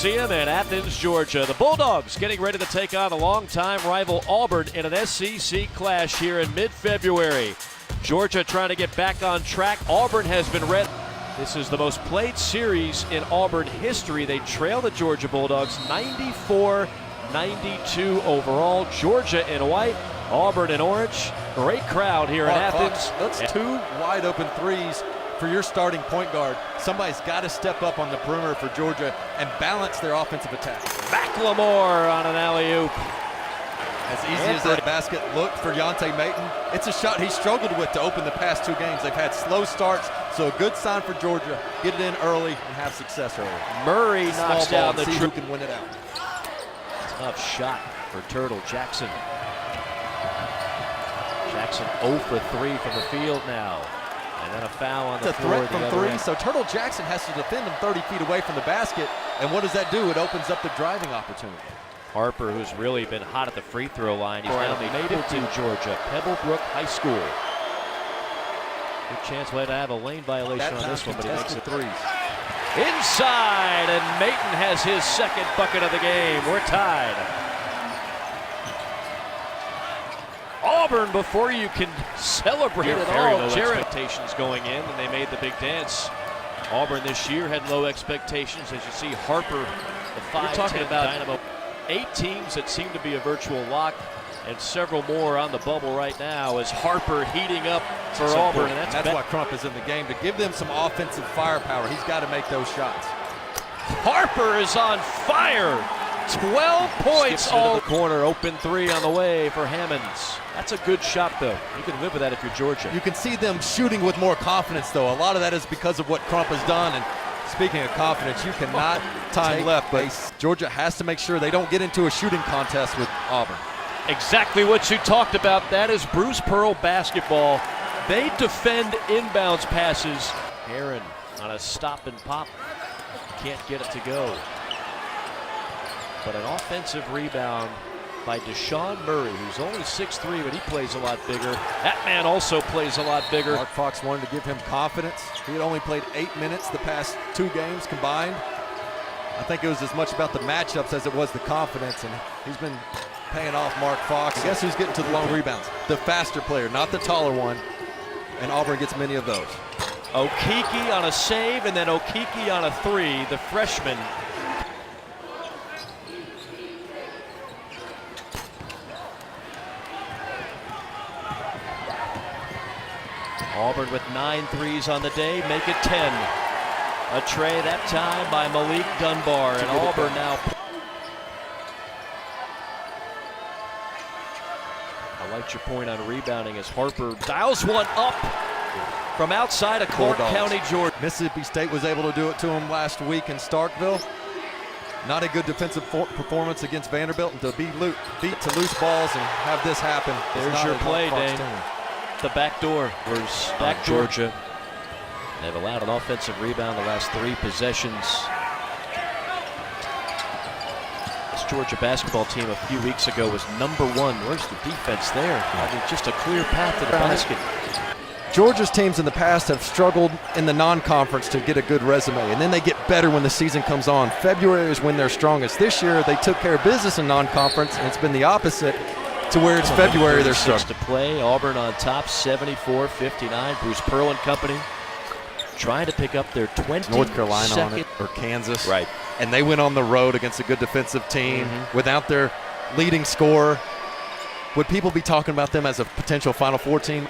Coliseum in Athens, Georgia. The Bulldogs getting ready to take on a longtime rival Auburn in an SEC clash here in mid-February. Georgia trying to get back on track. Auburn has been ready. This is the most played series in Auburn history. They trail the Georgia Bulldogs 94-92 overall. Georgia in white, Auburn in orange. Great crowd here in Athens. That's two wide open threes for your starting point guard. Somebody's got to step up on the perimeter for Georgia and balance their offensive attack. McLemore on an alley-oop. As easy as that basket looked for Yante Mayton, it's a shot he struggled with to open the past two games. They've had slow starts, so a good sign for Georgia. Get it in early and have success early. Murray knocks down the see who can win it out. Tough shot for Turtle Jackson. Jackson 0 for 3 from the field now. And then a foul on the floor. It's a threat from three, so Turtle Jackson has to defend him 30 feet away from the basket. And what does that do? It opens up the driving opportunity. Harper, who's really been hot at the free throw line, he's now made it to Georgia, Pebblebrook High School. Good chance to have a lane violation on this one, but he makes it threes. Inside, and Mayton has his second bucket of the game. We're tied. Auburn, before you can celebrate at all, expectations going in, and they made the big dance. Auburn this year had low expectations, as you see Harper, the 5'10" dynamo. 8 teams that seem to be a virtual lock, and several more on the bubble right now as Harper heating up for Auburn. And that's why Crump is in the game, to give them some offensive firepower. He's got to make those shots. Harper is on fire. 12 points all. The corner, open three on the way for Hammonds. That's a good shot, though. You can live with that if you're Georgia. You can see them shooting with more confidence, though. A lot of that is because of what Crump has done. And speaking of confidence, you cannot time left, but Georgia has to make sure they don't get into a shooting contest with Auburn. Exactly what you talked about. That is Bruce Pearl basketball. They defend inbounds passes. Aaron on a stop and pop. Can't get it to go. But an offensive rebound by Deshaun Murray, who's only 6'3", but he plays a lot bigger. That man also plays a lot bigger. Mark Fox wanted to give him confidence. He had only played 8 minutes the past 2 games combined. I think it was as much about the matchups as it was the confidence, and he's been paying off Mark Fox. Guess who's getting to the long rebounds? The faster player, not the taller one, and Auburn gets many of those. Okeke on a save, and then Okeke on a 3, the freshman. Auburn with 9 threes on the day, make it 10. A tray that time by Malik Dunbar, and Auburn now. I liked your point on rebounding as Harper dials one up from outside of Clark County, Georgia. Mississippi State was able to do it to him last week in Starkville. Not a good defensive performance against Vanderbilt, and to be beat to loose balls and have this happen. There's your play, Dane. The back door was back Georgia. They've allowed an offensive rebound the last 3 possessions. This Georgia basketball team a few weeks ago was #1. Where's the defense there? I mean, just a clear path to the basket. Georgia's teams in the past have struggled in the non-conference to get a good resume, and then they get better when the season comes on. February is when they're strongest. This year, they took care of business in non-conference, and it's been the opposite. To where it's February, they're struggling. To play, Auburn on top, 74-59. Bruce Pearl and company trying to pick up their 22nd. North Carolina on it, or Kansas. Right. And they went on the road against a good defensive team without their leading scorer. Would people be talking about them as a potential Final Four team?